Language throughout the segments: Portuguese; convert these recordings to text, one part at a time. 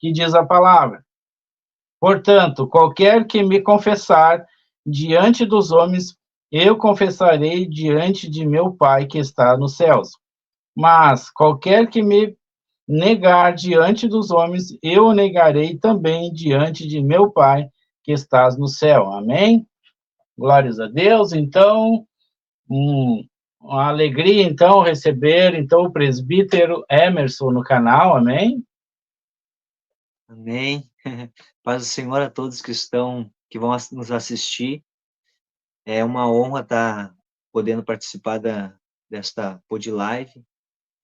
que diz a palavra. Portanto, qualquer que me confessar diante dos homens, eu confessarei diante de meu Pai que está nos céus. Mas qualquer que me negar diante dos homens, eu o negarei também diante de meu Pai que estás no céu. Amém? Glórias a Deus. Então, uma alegria, então, receber, então, o presbítero Emerson no canal. Amém? Amém. Paz do Senhor a todos que vão nos assistir. É uma honra estar podendo participar desta pod live,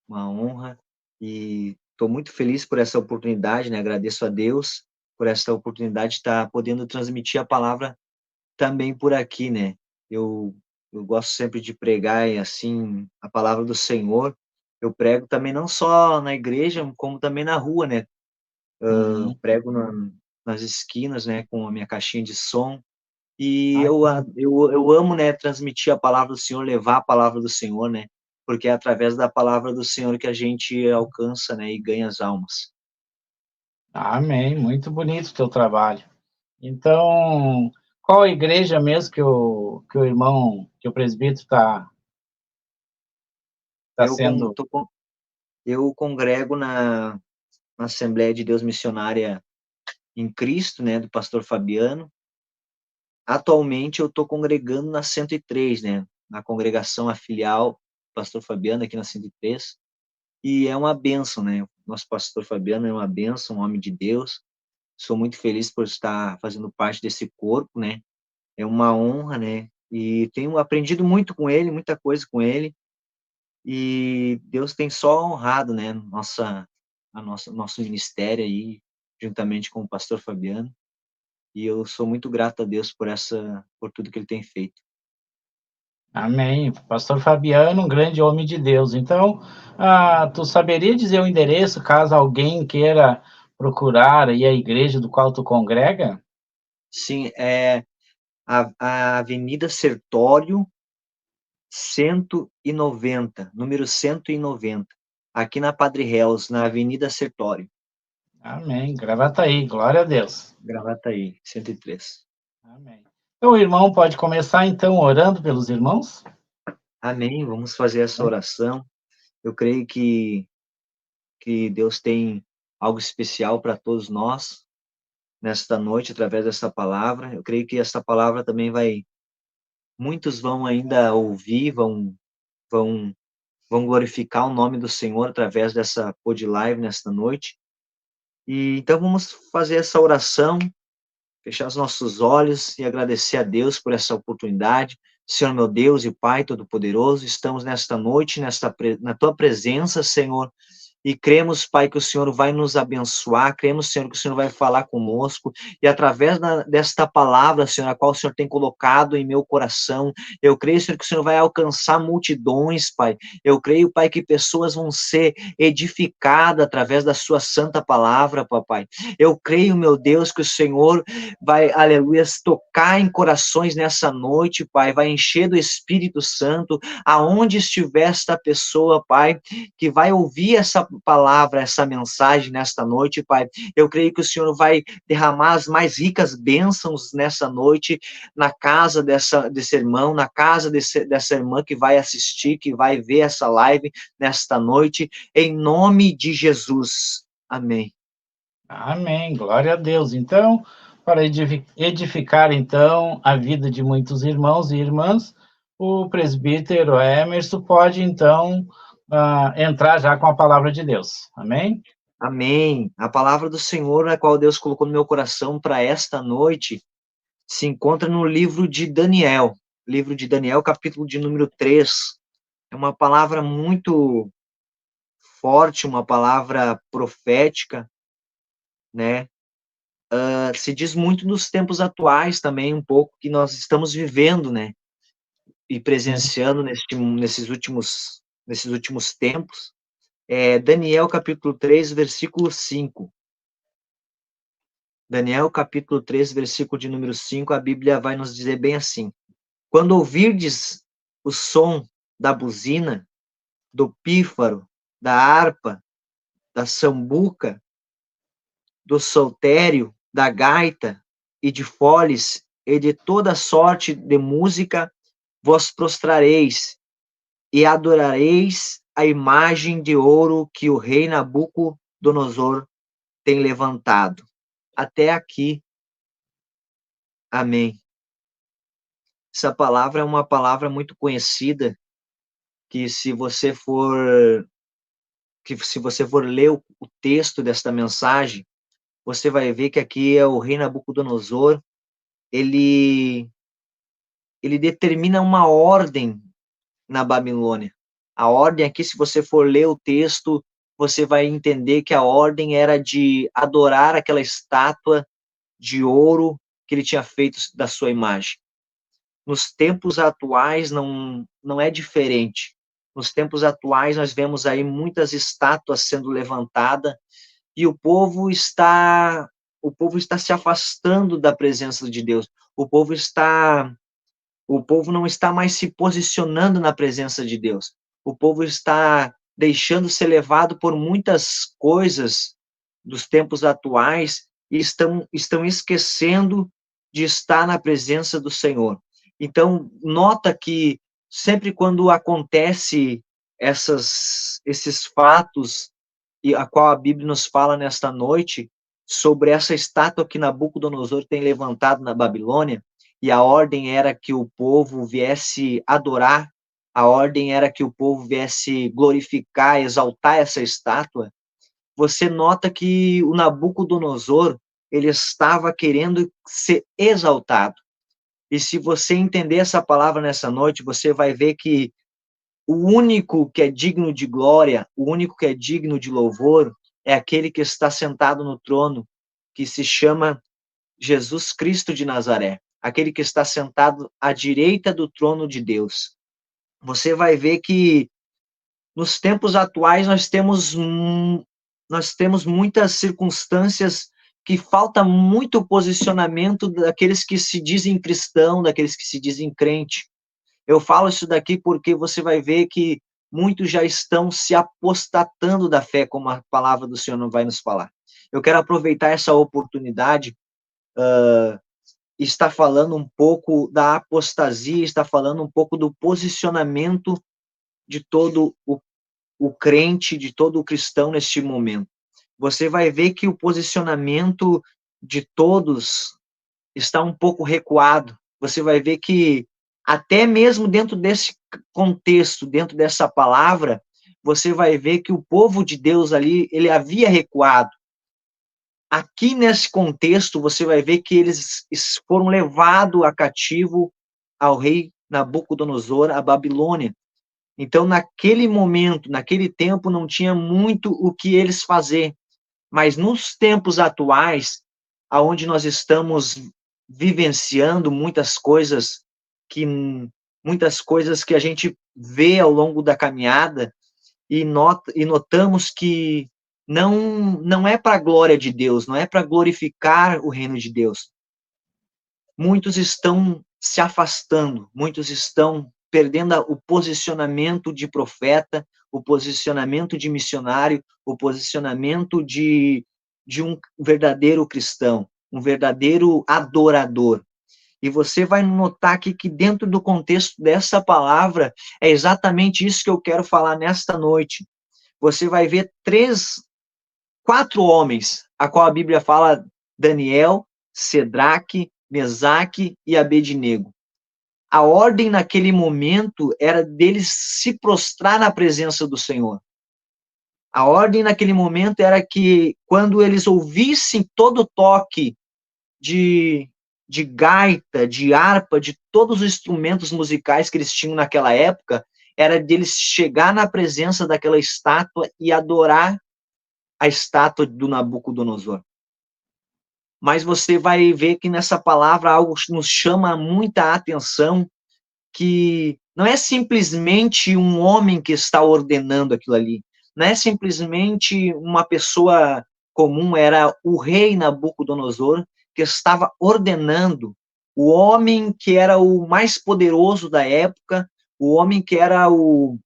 uma honra, e estou muito feliz por essa oportunidade, né? Agradeço a Deus por essa oportunidade de estar podendo transmitir a palavra também por aqui, né? Eu gosto sempre de pregar, e assim, a palavra do Senhor. Eu prego também não só na igreja, como também na rua, né? Prego nas esquinas, né, com a minha caixinha de som, e eu amo, né, transmitir a palavra do Senhor, levar a palavra do Senhor, né, porque é através da palavra do Senhor que a gente alcança, né, e ganha as almas. Amém. Muito bonito o teu trabalho. Então, qual a igreja mesmo que o irmão, que o presbítero está Eu, sendo? eu congrego na Assembleia de Deus Missionária em Cristo, né, do pastor Fabiano. Atualmente eu estou congregando na 103, né, na congregação filial do pastor Fabiano, aqui na 103, e é uma bênção, né, nosso pastor Fabiano é uma bênção, um homem de Deus. Sou muito feliz por estar fazendo parte desse corpo, né, é uma honra, né, e tenho aprendido muito com ele, muita coisa com ele, e Deus tem só honrado, né, nosso ministério aí, juntamente com o pastor Fabiano, e eu sou muito grato a Deus por tudo que ele tem feito. Amém. Pastor Fabiano, um grande homem de Deus. Então, tu saberia dizer o endereço, caso alguém queira procurar aí a igreja do qual tu congrega? Sim, é a Avenida Sertório 190, número 190, aqui na Padre Reus, na Avenida Sertório. Amém. Gravataí, glória a Deus. Gravataí, 103. Amém. Então, o irmão pode começar, então, orando pelos irmãos? Amém, vamos fazer essa oração. Eu creio que Deus tem algo especial para todos nós nesta noite, através dessa palavra. Eu creio que essa palavra também muitos vão ainda ouvir, vão, vão glorificar o nome do Senhor através dessa pod live nesta noite. E então vamos fazer essa oração, fechar os nossos olhos e agradecer a Deus por essa oportunidade. Senhor, meu Deus e Pai Todo-Poderoso, estamos nesta noite, na Tua presença, Senhor, e cremos, Pai, que o Senhor vai nos abençoar, cremos, Senhor, que o Senhor vai falar conosco, e através desta palavra, Senhor, a qual o Senhor tem colocado em meu coração, eu creio, Senhor, que o Senhor vai alcançar multidões, Pai. Eu creio, Pai, que pessoas vão ser edificadas através da sua santa palavra, Papai. Eu creio, meu Deus, que o Senhor vai, aleluia, tocar em corações nessa noite, Pai, vai encher do Espírito Santo, aonde estiver esta pessoa, Pai, que vai ouvir essa palavra, essa mensagem nesta noite, Pai. Eu creio que o Senhor vai derramar as mais ricas bênçãos nessa noite, na casa desse irmão, na casa dessa irmã que vai assistir, que vai ver essa live nesta noite, em nome de Jesus. Amém. Amém, glória a Deus. Então, para edificar, então, a vida de muitos irmãos e irmãs, o presbítero Emerson pode, então, entrar já com a palavra de Deus. Amém? Amém. A palavra do Senhor, a qual Deus colocou no meu coração para esta noite, se encontra no livro de Daniel, capítulo de número 3. É uma palavra muito forte, uma palavra profética, né? Se diz muito nos tempos atuais também, um pouco que nós estamos vivendo, né? E presenciando nesses últimos tempos. Daniel, capítulo 3, versículo 5. Daniel, capítulo 3, versículo de número 5, a Bíblia vai nos dizer bem assim: quando ouvirdes o som da buzina, do pífaro, da harpa, da sambuca, do saltério, da gaita e de foles e de toda sorte de música, vos prostrareis e adorareis a imagem de ouro que o rei Nabucodonosor tem levantado. Até aqui. Amém. Essa palavra é uma palavra muito conhecida, que se você for ler o texto desta mensagem, você vai ver que aqui é o rei Nabucodonosor, ele determina uma ordem na Babilônia. A ordem aqui, se você for ler o texto, você vai entender que a ordem era de adorar aquela estátua de ouro que ele tinha feito da sua imagem. Nos tempos atuais não é diferente. Nos tempos atuais nós vemos aí muitas estátuas sendo levantadas e o povo está se afastando da presença de Deus. O povo não está mais se posicionando na presença de Deus. O povo está deixando ser levado por muitas coisas dos tempos atuais e estão esquecendo de estar na presença do Senhor. Então, nota que sempre quando acontece esses fatos, e a qual a Bíblia nos fala nesta noite, sobre essa estátua que Nabucodonosor tem levantado na Babilônia, e a ordem era que o povo viesse adorar, a ordem era que o povo viesse glorificar, exaltar essa estátua, você nota que o Nabucodonosor, ele estava querendo ser exaltado. E se você entender essa palavra nessa noite, você vai ver que o único que é digno de glória, o único que é digno de louvor, é aquele que está sentado no trono, que se chama Jesus Cristo de Nazaré, aquele que está sentado à direita do trono de Deus. Você vai ver que nos tempos atuais nós temos muitas circunstâncias que falta muito posicionamento daqueles que se dizem cristão, daqueles que se dizem crente. Eu falo isso daqui porque você vai ver que muitos já estão se apostatando da fé, como a palavra do Senhor não vai nos falar. Eu quero aproveitar essa oportunidade e estar falando um pouco da apostasia, estar falando um pouco do posicionamento de todo o crente, de todo o cristão neste momento. Você vai ver que o posicionamento de todos está um pouco recuado. Você vai ver que até mesmo dentro desse contexto, dentro dessa palavra, você vai ver que o povo de Deus ali, ele havia recuado. Aqui nesse contexto, você vai ver que eles foram levados a cativo ao rei Nabucodonosor, a Babilônia. Então, naquele momento, naquele tempo, não tinha muito o que eles fazer. Mas nos tempos atuais, aonde nós estamos vivenciando muitas coisas que a gente vê ao longo da caminhada e notamos que não é para a glória de Deus, não é para glorificar o reino de Deus. Muitos estão se afastando, muitos estão perdendo o posicionamento de profeta, o posicionamento de missionário, o posicionamento de um verdadeiro cristão, um verdadeiro adorador. E você vai notar aqui que dentro do contexto dessa palavra, é exatamente isso que eu quero falar nesta noite. Você vai ver 4 homens, a qual a Bíblia fala Daniel, Cedraque, Mesaque e Abednego. A ordem naquele momento era deles se prostrar na presença do Senhor. A ordem naquele momento era que quando eles ouvissem todo o toque de gaita, de harpa, de todos os instrumentos musicais que eles tinham naquela época, era deles chegar na presença daquela estátua e adorar a estátua do Nabucodonosor. Mas você vai ver que nessa palavra algo nos chama muita atenção, que não é simplesmente um homem que está ordenando aquilo ali, não é simplesmente uma pessoa comum, era o rei Nabucodonosor que estava ordenando, o homem que era o mais poderoso da época, o homem que era o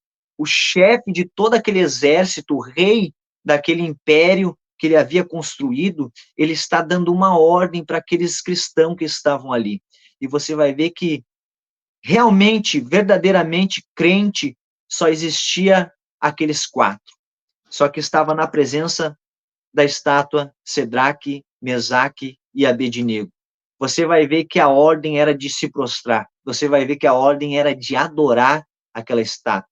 chefe de todo aquele exército, o rei daquele império, que ele havia construído, ele está dando uma ordem para aqueles cristãos que estavam ali. E você vai ver que realmente, verdadeiramente crente, só existia aqueles 4. Só que estava na presença da estátua Sedraque, Mesaque e Abednego. Você vai ver que a ordem era de se prostrar. Você vai ver que a ordem era de adorar aquela estátua.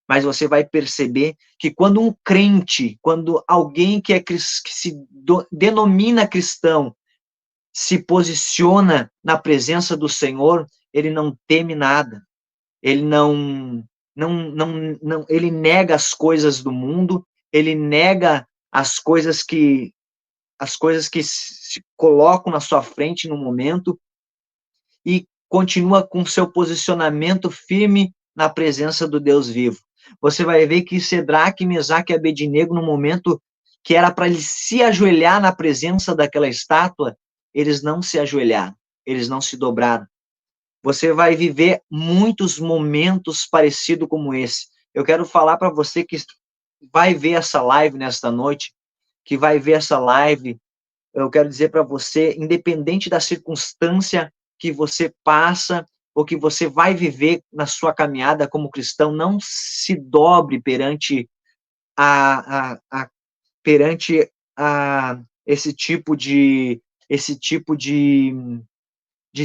Mas você vai perceber que quando um crente, quando alguém que se denomina cristão, se posiciona na presença do Senhor, ele não teme nada. Ele não, ele nega as coisas do mundo, ele nega as coisas que se colocam na sua frente no momento e continua com seu posicionamento firme na presença do Deus vivo. Você vai ver que Sedraque, Mesaque e Abednego, no momento que era para eles se ajoelhar na presença daquela estátua, eles não se ajoelharam, eles não se dobraram. Você vai viver muitos momentos parecidos como esse. Eu quero falar para você que vai ver essa live nesta noite, que vai ver essa live, eu quero dizer para você, independente da circunstância que você passa ou que você vai viver na sua caminhada como cristão, não se dobre perante esse tipo de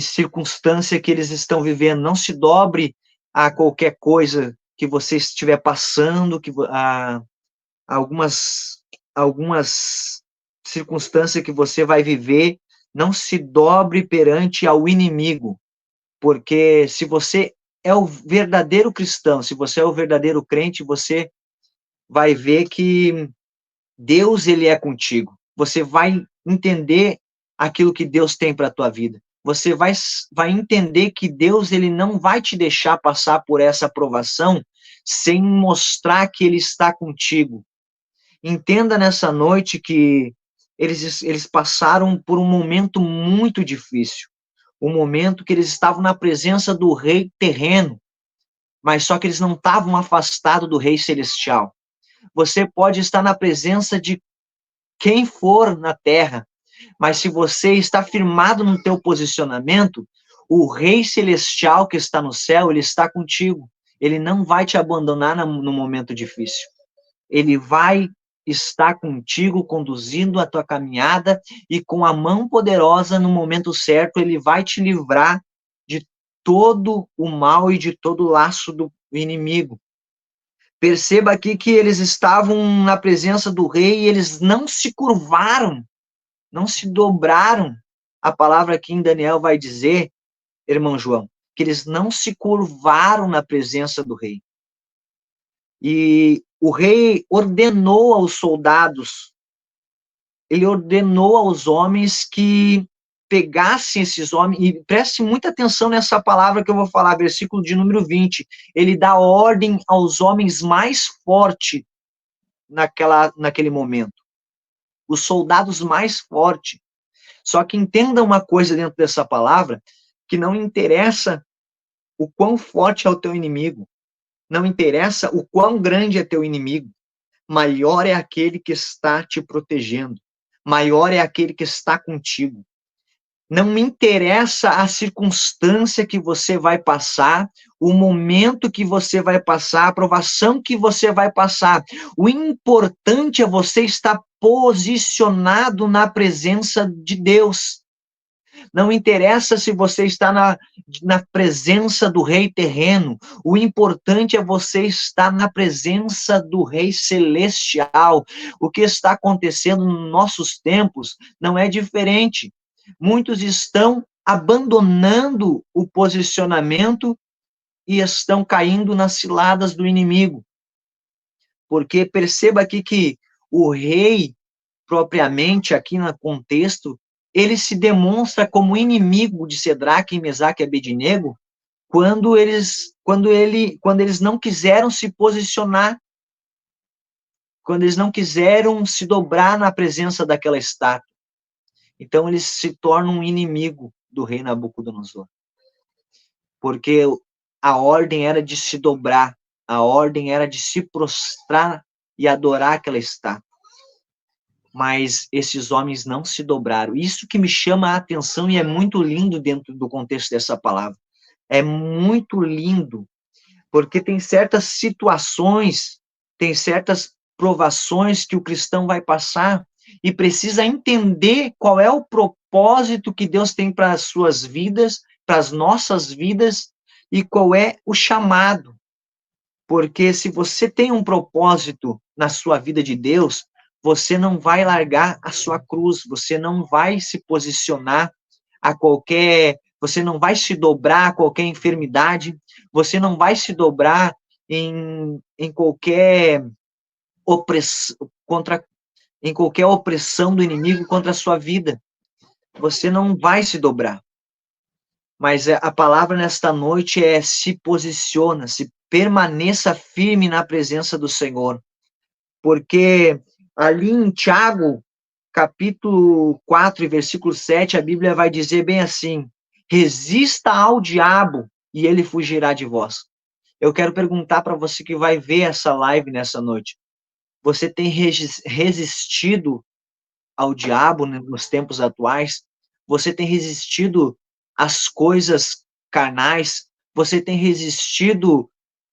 circunstância que eles estão vivendo. Não se dobre a qualquer coisa que você estiver passando, algumas circunstâncias que você vai viver. Não se dobre perante ao inimigo, porque se você é o verdadeiro cristão, se você é o verdadeiro crente, você vai ver que Deus, ele é contigo. Você vai entender aquilo que Deus tem para a tua vida. Você vai entender que Deus, ele não vai te deixar passar por essa provação sem mostrar que ele está contigo. Entenda nessa noite que eles passaram por um momento muito difícil. Um momento que eles estavam na presença do rei terreno, mas só que eles não estavam afastados do rei celestial. Você pode estar na presença de quem for na terra, mas se você está firmado no teu posicionamento, o rei celestial que está no céu, ele está contigo. Ele não vai te abandonar no momento difícil. Ele vai estar contigo, conduzindo a tua caminhada, e com a mão poderosa, no momento certo, ele vai te livrar de todo o mal e de todo o laço do inimigo. Perceba aqui que eles estavam na presença do rei e eles não se curvaram, não se dobraram. A palavra aqui em Daniel vai dizer, irmão João, que eles não se curvaram na presença do rei. E o rei ordenou aos soldados, ele ordenou aos homens que pegassem esses homens, e preste muita atenção nessa palavra que eu vou falar, versículo de número 20, ele dá ordem aos homens mais fortes naquele momento, os soldados mais fortes. Só que entenda uma coisa dentro dessa palavra, que não interessa o quão forte é o teu inimigo, não interessa o quão grande é teu inimigo, maior é aquele que está te protegendo, maior é aquele que está contigo. Não me interessa a circunstância que você vai passar, o momento que você vai passar, a provação que você vai passar. O importante é você estar posicionado na presença de Deus. Não interessa se você está na presença do rei terreno, o importante é você estar na presença do rei celestial. O que está acontecendo nos nossos tempos não é diferente. Muitos estão abandonando o posicionamento e estão caindo nas ciladas do inimigo. Porque perceba aqui que o rei, propriamente aqui no contexto, ele se demonstra como inimigo de Sedraque, Mesaque e Abednego quando eles não quiseram se posicionar, quando eles não quiseram se dobrar na presença daquela estátua. Então eles se tornam um inimigo do rei Nabucodonosor. Porque a ordem era de se dobrar, a ordem era de se prostrar e adorar aquela estátua. mas esses homens não se dobraram. Isso que me chama a atenção e é muito lindo dentro do contexto dessa palavra. É muito lindo, porque tem certas situações, tem certas provações que o cristão vai passar e precisa entender qual é o propósito que Deus tem para as suas vidas, para as nossas vidas, e qual é o chamado. Porque se você tem um propósito na sua vida de Deus, você não vai largar a sua cruz, você não vai se posicionar a qualquer, você não vai se dobrar a qualquer enfermidade, você não vai se dobrar em qualquer em qualquer opressão do inimigo contra a sua vida. Você não vai se dobrar. Mas a palavra nesta noite é: se posiciona, se permaneça firme na presença do Senhor. Porque ali em Tiago, capítulo 4, versículo 7, a Bíblia vai dizer bem assim: resista ao diabo e ele fugirá de vós. Eu quero perguntar para você que vai ver essa live nessa noite: você tem resistido ao diabo nos tempos atuais? Você tem resistido às coisas carnais? Você tem resistido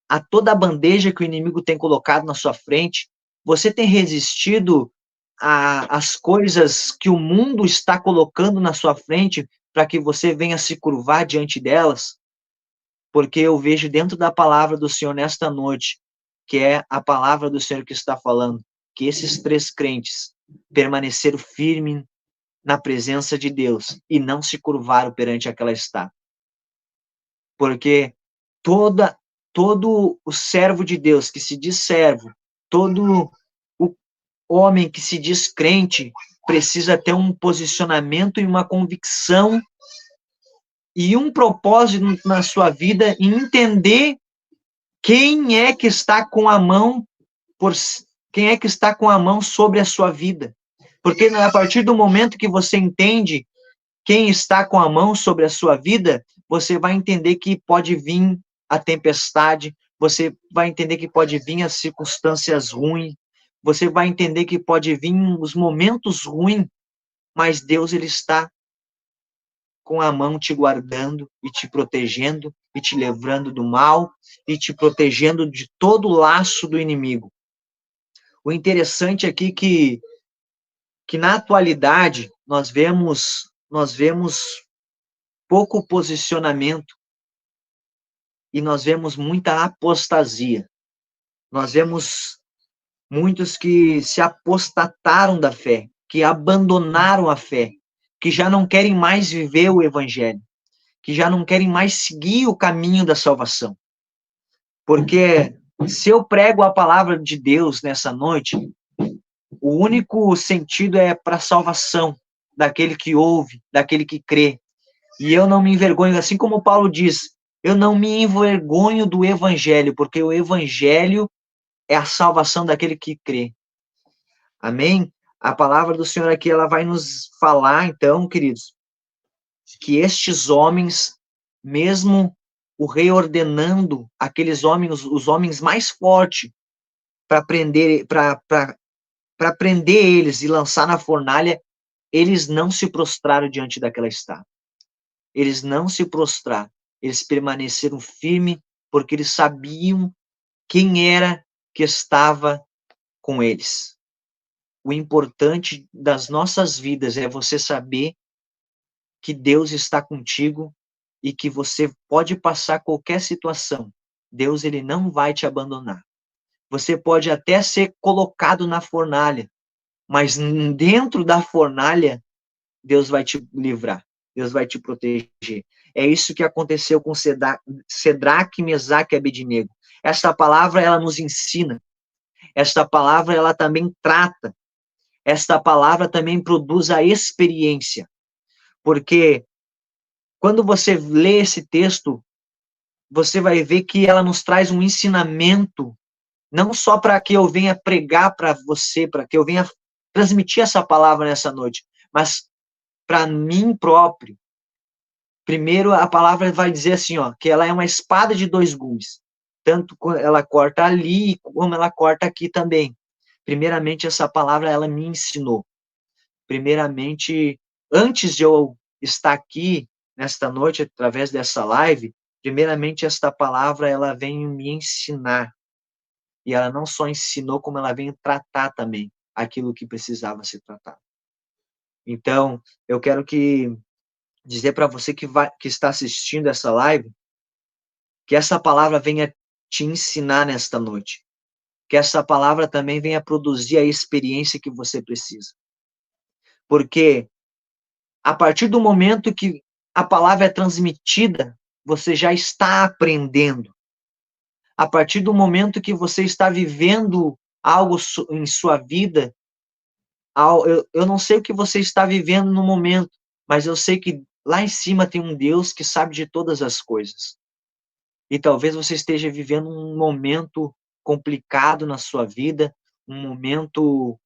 a toda a bandeja que o inimigo tem colocado na sua frente? Você tem resistido às coisas que o mundo está colocando na sua frente para que você venha se curvar diante delas? Porque eu vejo dentro da palavra do Senhor nesta noite, que é a palavra do Senhor que está falando, que esses 3 crentes permaneceram firmes na presença de Deus e não se curvaram perante aquela estátua. Porque todo o servo de Deus que se diz servo, todo o homem que se diz crente, precisa ter um posicionamento e uma convicção e um propósito na sua vida e entender quem é que está com a mão quem é que está com a mão sobre a sua vida. Porque a partir do momento que você entende quem está com a mão sobre a sua vida, você vai entender que pode vir a tempestade, você vai entender que pode vir as circunstâncias ruins, você vai entender que pode vir os momentos ruins, mas Deus, ele está com a mão te guardando e te protegendo e te livrando do mal e te protegendo de todo o laço do inimigo. O interessante aqui que na atualidade nós vemos pouco posicionamento e nós vemos muita apostasia. Nós vemos muitos que se apostataram da fé, que abandonaram a fé, que já não querem mais viver o evangelho, que já não querem mais seguir o caminho da salvação. Porque se eu prego a palavra de Deus nessa noite, o único sentido é para a salvação daquele que ouve, daquele que crê. E eu não me envergonho, assim como Paulo diz, eu não me envergonho do evangelho, porque o evangelho é a salvação daquele que crê. Amém? A palavra do Senhor aqui, ela vai nos falar, então, queridos, que estes homens, mesmo o rei ordenando aqueles homens, os homens mais fortes, para prender eles e lançar na fornalha, eles não se prostraram diante daquela estátua. Eles não se prostraram. Eles permaneceram firmes, porque eles sabiam quem era que estava com eles. O importante das nossas vidas é você saber que Deus está contigo e que você pode passar qualquer situação. Deus, ele não vai te abandonar. Você pode até ser colocado na fornalha, mas dentro da fornalha, Deus vai te livrar. Deus vai te proteger. É isso que aconteceu com Cedraque, Mesaque e Abednego. Esta palavra, ela nos ensina. Esta palavra, ela também trata. Esta palavra também produz a experiência. Porque quando você lê esse texto, você vai ver que ela nos traz um ensinamento, não só para que eu venha pregar para você, para que eu venha transmitir essa palavra nessa noite, mas para mim próprio. Primeiro, a palavra vai dizer assim, ó, que ela é uma espada de 2 gumes. Tanto ela corta ali, como ela corta aqui também. Primeiramente, essa palavra, ela me ensinou. primeiramente, antes de eu estar aqui nesta noite, através dessa live, primeiramente esta palavra, ela vem me ensinar. E ela não só ensinou, como ela vem tratar também aquilo que precisava ser tratado. Então, eu quero dizer para você que está assistindo essa live, que essa palavra venha te ensinar nesta noite. Que essa palavra também venha produzir a experiência que você precisa. Porque a partir do momento que a palavra é transmitida, você já está aprendendo. A partir do momento que você está vivendo algo em sua vida, eu não sei o que você está vivendo no momento, mas eu sei que lá em cima tem um Deus que sabe de todas as coisas. E talvez você esteja vivendo um momento complicado na sua vida, um momento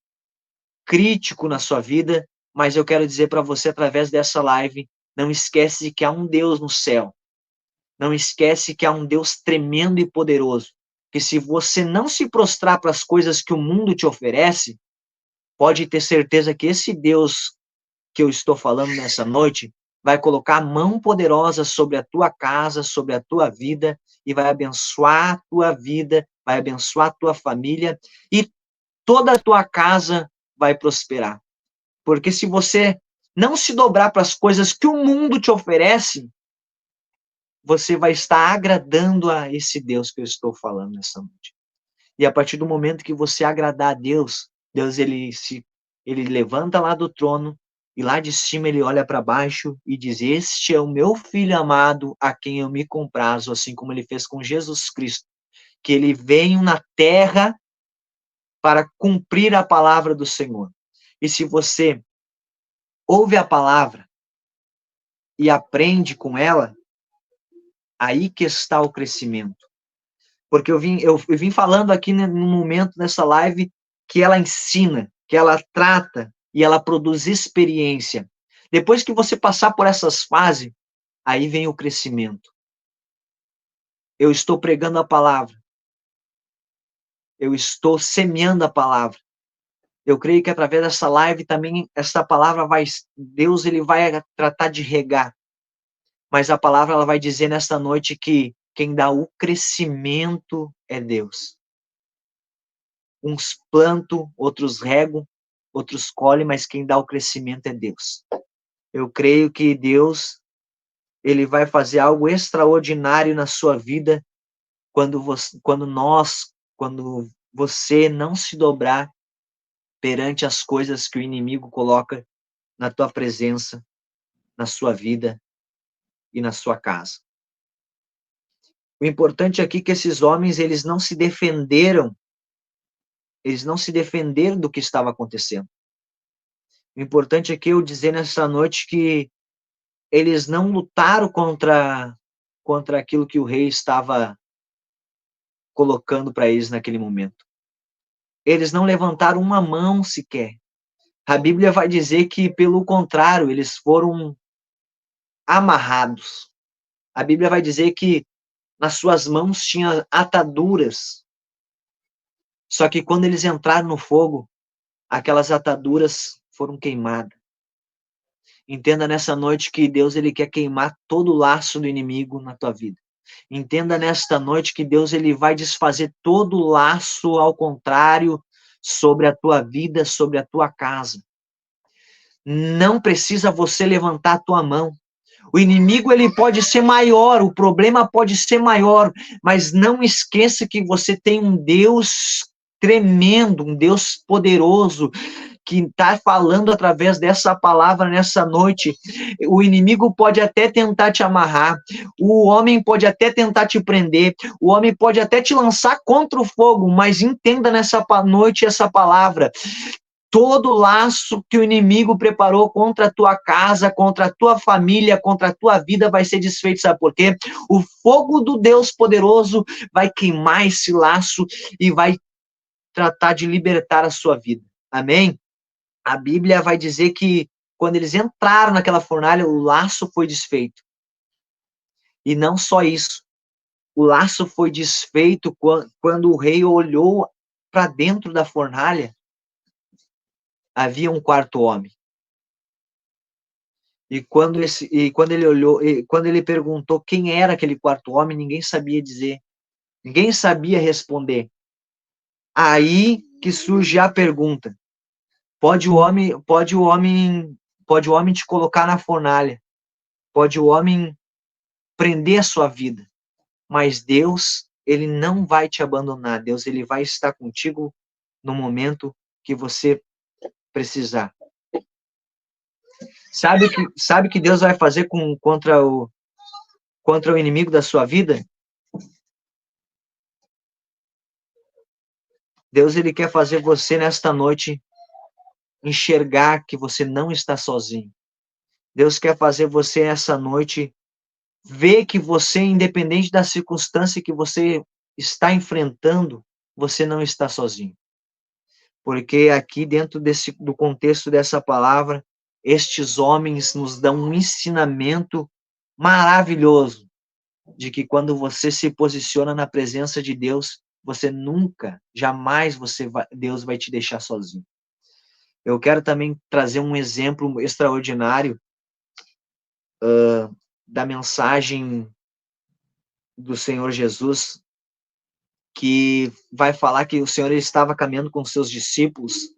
crítico na sua vida, mas eu quero dizer para você através dessa live, não esquece de que há um Deus no céu. Não esquece que há um Deus tremendo e poderoso. Que se você não se prostrar para as coisas que o mundo te oferece, pode ter certeza que esse Deus que eu estou falando nessa noite vai colocar a mão poderosa sobre a tua casa, sobre a tua vida, e vai abençoar a tua vida, vai abençoar a tua família, e toda a tua casa vai prosperar. Porque se você não se dobrar para as coisas que o mundo te oferece, você vai estar agradando a esse Deus que eu estou falando nessa noite. E a partir do momento que você agradar a Deus, Deus ele levanta lá do trono e lá de cima ele olha para baixo e diz: "Este é o meu filho amado, a quem eu me comprazo", assim como ele fez com Jesus Cristo, que ele veio na terra para cumprir a palavra do Senhor. E se você ouve a palavra e aprende com ela, aí que está o crescimento. Porque eu vim falando aqui no momento, nessa live, que ela ensina, que ela trata e ela produz experiência. Depois que você passar por essas fases, aí vem o crescimento. Eu estou pregando a palavra. Eu estou semeando a palavra. Eu creio que através dessa live também, essa palavra Deus ele vai tratar de regar. Mas a palavra ela vai dizer nesta noite que quem dá o crescimento é Deus. Uns plantam, outros regam, outros colhem, mas quem dá o crescimento é Deus. Eu creio que Deus, ele vai fazer algo extraordinário na sua vida quando você não se dobrar perante as coisas que o inimigo coloca na tua presença, na sua vida e na sua casa. O importante aqui é que esses homens, eles não se defenderam do que estava acontecendo. O importante aqui é eu dizer nessa noite que eles não lutaram contra aquilo que o rei estava colocando para eles naquele momento. Eles não levantaram uma mão sequer. A Bíblia vai dizer que, pelo contrário, eles foram amarrados. A Bíblia vai dizer que nas suas mãos tinha ataduras. Só que quando eles entraram no fogo, aquelas ataduras foram queimadas. Entenda nessa noite que Deus ele quer queimar todo o laço do inimigo na tua vida. Entenda nesta noite que Deus ele vai desfazer todo o laço ao contrário sobre a tua vida, sobre a tua casa. Não precisa você levantar a tua mão. O inimigo ele pode ser maior, o problema pode ser maior, mas não esqueça que você tem um Deus tremendo, um Deus poderoso, que está falando através dessa palavra nessa noite. O inimigo pode até tentar te amarrar, o homem pode até tentar te prender, o homem pode até te lançar contra o fogo, mas entenda nessa noite essa palavra. Todo laço que o inimigo preparou contra a tua casa, contra a tua família, contra a tua vida vai ser desfeito, sabe por quê? O fogo do Deus poderoso vai queimar esse laço e vai tratar de libertar a sua vida. Amém? A Bíblia vai dizer que quando eles entraram naquela fornalha, o laço foi desfeito. E não só isso. O laço foi desfeito quando o rei olhou para dentro da fornalha. Havia um quarto homem. E quando ele olhou, e quando ele perguntou quem era aquele quarto homem, ninguém sabia dizer, ninguém sabia responder. Aí que surge a pergunta: pode o homem te colocar na fornalha, pode o homem prender a sua vida, mas Deus, ele não vai te abandonar. Deus, ele vai estar contigo no momento que você precisar. Sabe que Deus vai fazer contra o inimigo da sua vida? Deus, ele quer fazer você nesta noite enxergar que você não está sozinho. Deus quer fazer você essa noite ver que você, independente da circunstância que você está enfrentando, você não está sozinho. Porque aqui dentro do contexto dessa palavra, estes homens nos dão um ensinamento maravilhoso de que quando você se posiciona na presença de Deus, você nunca, jamais Deus vai te deixar sozinho. Eu quero também trazer um exemplo extraordinário da mensagem do Senhor Jesus, que vai falar que o Senhor estava caminhando com seus discípulos,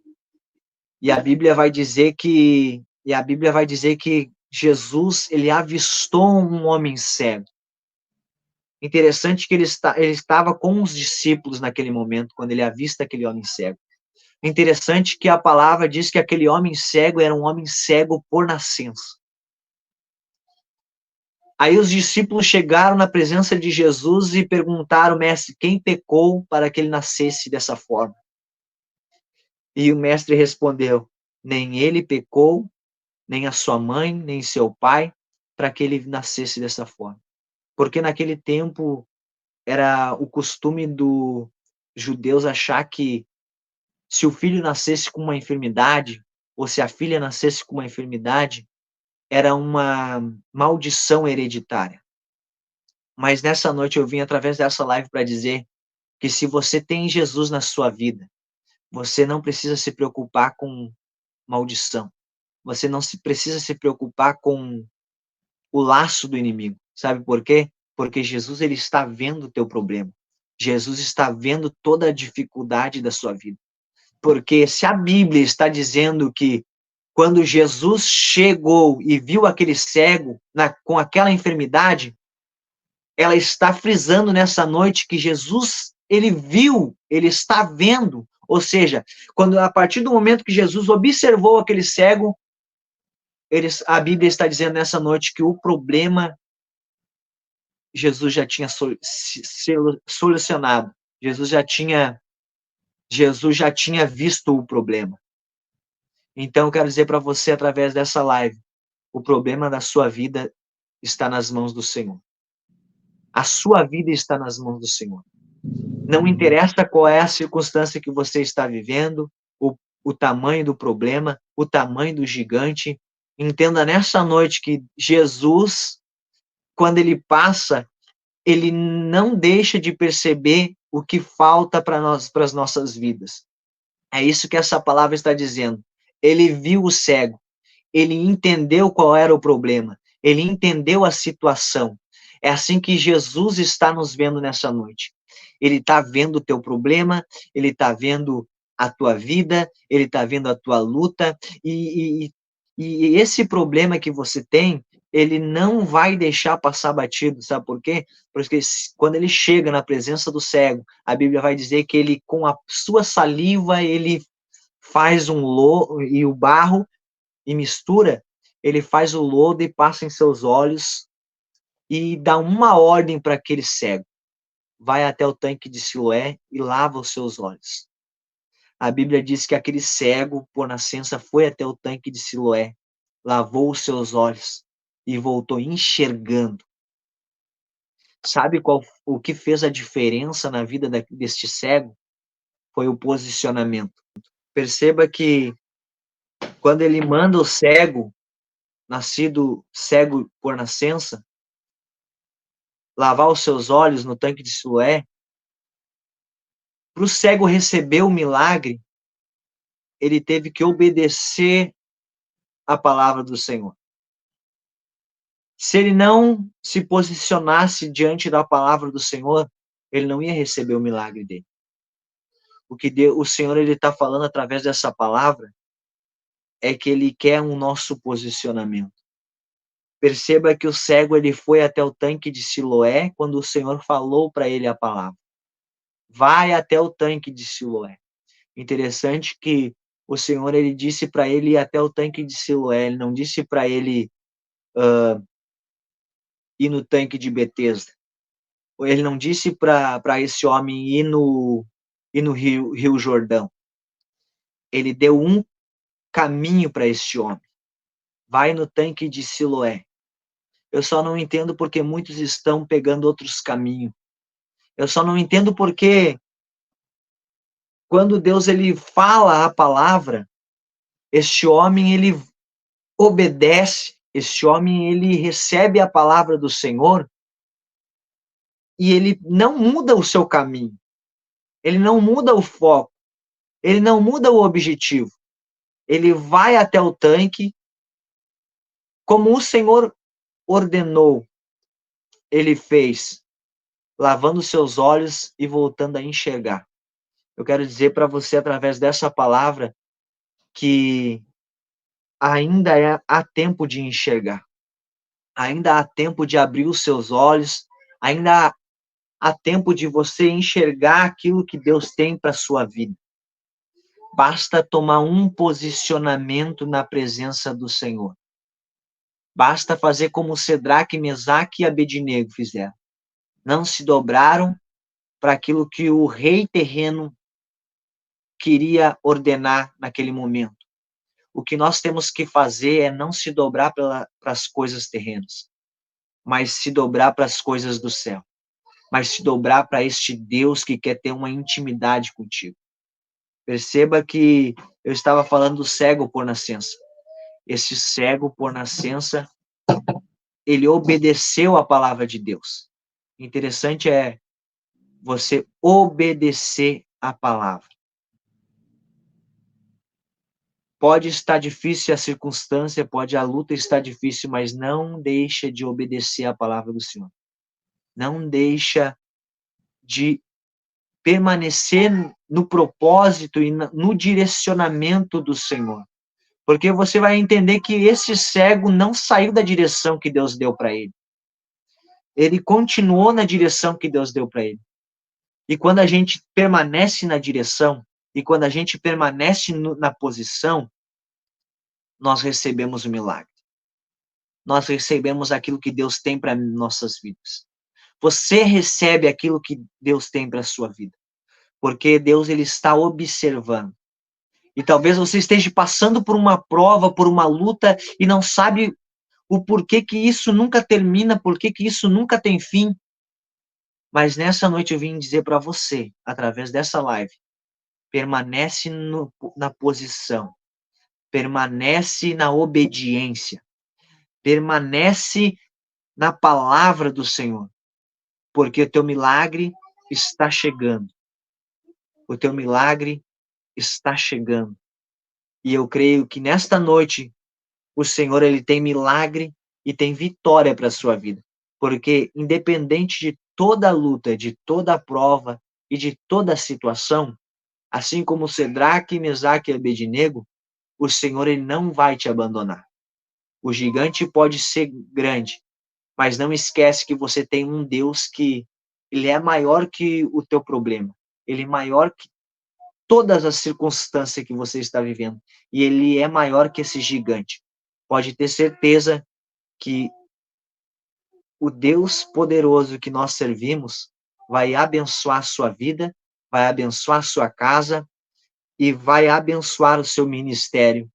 e a Bíblia vai dizer que Jesus, ele avistou um homem cego. Interessante que ele estava com os discípulos naquele momento, quando ele avista aquele homem cego. Interessante que a palavra diz que aquele homem cego era um homem cego por nascença. Aí os discípulos chegaram na presença de Jesus e perguntaram, mestre, quem pecou para que ele nascesse dessa forma? E o mestre respondeu, nem ele pecou, nem a sua mãe, nem seu pai, para que ele nascesse dessa forma. Porque naquele tempo era o costume dos judeus achar que se o filho nascesse com uma enfermidade, ou se a filha nascesse com uma enfermidade, era uma maldição hereditária. Mas nessa noite eu vim através dessa live para dizer que se você tem Jesus na sua vida, você não precisa se preocupar com maldição. Você não precisa se preocupar com o laço do inimigo. Sabe por quê? Porque Jesus, ele está vendo o teu problema. Jesus está vendo toda a dificuldade da sua vida. Porque se a Bíblia está dizendo que quando Jesus chegou e viu aquele cego com aquela enfermidade, ela está frisando nessa noite que Jesus, ele viu, ele está vendo. Ou seja, a partir do momento que Jesus observou aquele cego, a Bíblia está dizendo nessa noite que o problema Jesus já tinha solucionado. Jesus já tinha visto o problema. Então, eu quero dizer para você, através dessa live, o problema da sua vida está nas mãos do Senhor. A sua vida está nas mãos do Senhor. Não interessa qual é a circunstância que você está vivendo, o tamanho do problema, o tamanho do gigante. Entenda nessa noite que Jesus, quando ele passa, ele não deixa de perceber o que falta para as nossas vidas. É isso que essa palavra está dizendo. Ele viu o cego, ele entendeu qual era o problema, ele entendeu a situação. É assim que Jesus está nos vendo nessa noite. Ele está vendo o teu problema, ele está vendo a tua vida, ele está vendo a tua luta, e esse problema que você tem, ele não vai deixar passar batido, sabe por quê? Porque quando ele chega na presença do cego, a Bíblia vai dizer que ele, com a sua saliva, ele faz um lodo e o barro e mistura, ele faz o lodo e passa em seus olhos e dá uma ordem para aquele cego. Vai até o tanque de Siloé e lava os seus olhos. A Bíblia diz que aquele cego, por nascença, foi até o tanque de Siloé, lavou os seus olhos e voltou enxergando. Sabe o que fez a diferença na vida deste cego? Foi o posicionamento. Perceba que quando ele manda o cego, nascido cego por nascença, lavar os seus olhos no tanque de Siloé, para o cego receber o milagre, ele teve que obedecer a palavra do Senhor. Se ele não se posicionasse diante da palavra do Senhor, ele não ia receber o milagre dele. O que o Senhor está falando através dessa palavra é que ele quer um nosso posicionamento. Perceba que o cego ele foi até o tanque de Siloé quando o Senhor falou para ele a palavra. Vai até o tanque de Siloé. Interessante que o Senhor ele disse para ele ir até o tanque de Siloé. Ele não disse para ele ir no tanque de Betesda. Ele não disse para esse homem ir no Rio Jordão. Ele deu um caminho para este homem. Vai no tanque de Siloé. Eu só não entendo porque muitos estão pegando outros caminhos. Eu só não entendo porque quando Deus ele fala a palavra, este homem ele obedece, este homem ele recebe a palavra do Senhor e ele não muda o seu caminho. Ele não muda o foco. Ele não muda o objetivo. Ele vai até o tanque como o Senhor ordenou. Ele fez, lavando seus olhos e voltando a enxergar. Eu quero dizer para você, através dessa palavra, que ainda há tempo de enxergar. Ainda há tempo de abrir os seus olhos. Ainda há tempo de você enxergar aquilo que Deus tem para a sua vida. Basta tomar um posicionamento na presença do Senhor. Basta fazer como Cedraque, Mesaque e Abednego fizeram. Não se dobraram para aquilo que o rei terreno queria ordenar naquele momento. O que nós temos que fazer é não se dobrar para as coisas terrenas, mas se dobrar para as coisas do céu. Mas se dobrar para este Deus que quer ter uma intimidade contigo. Perceba que eu estava falando do cego por nascença. Esse cego por nascença, ele obedeceu a palavra de Deus. Interessante é você obedecer a palavra. Pode estar difícil a circunstância, pode a luta estar difícil, mas não deixa de obedecer a palavra do Senhor. Não deixa de permanecer no propósito e no direcionamento do Senhor. Porque você vai entender que esse cego não saiu da direção que Deus deu para ele. Ele continuou na direção que Deus deu para ele. E quando a gente permanece na direção, e quando a gente permanece na posição, nós recebemos o milagre. Nós recebemos aquilo que Deus tem para nossas vidas. Você recebe aquilo que Deus tem para a sua vida. Porque Deus ele está observando. E talvez você esteja passando por uma prova, por uma luta, e não sabe o porquê que isso nunca termina, porquê que isso nunca tem fim. Mas nessa noite eu vim dizer para você, através dessa live, permanece na posição, permanece na obediência, permanece na palavra do Senhor, porque o teu milagre está chegando. O teu milagre está chegando. E eu creio que nesta noite o Senhor ele tem milagre e tem vitória para a sua vida. Porque independente de toda a luta, de toda a prova e de toda a situação, assim como Cedraque, Mesaque e Abednego, o Senhor ele não vai te abandonar. O gigante pode ser grande, mas não esquece que você tem um Deus que ele é maior que o teu problema. Ele é maior que todas as circunstâncias que você está vivendo. E ele é maior que esse gigante. Pode ter certeza que o Deus poderoso que nós servimos vai abençoar a sua vida, vai abençoar a sua casa e vai abençoar o seu ministério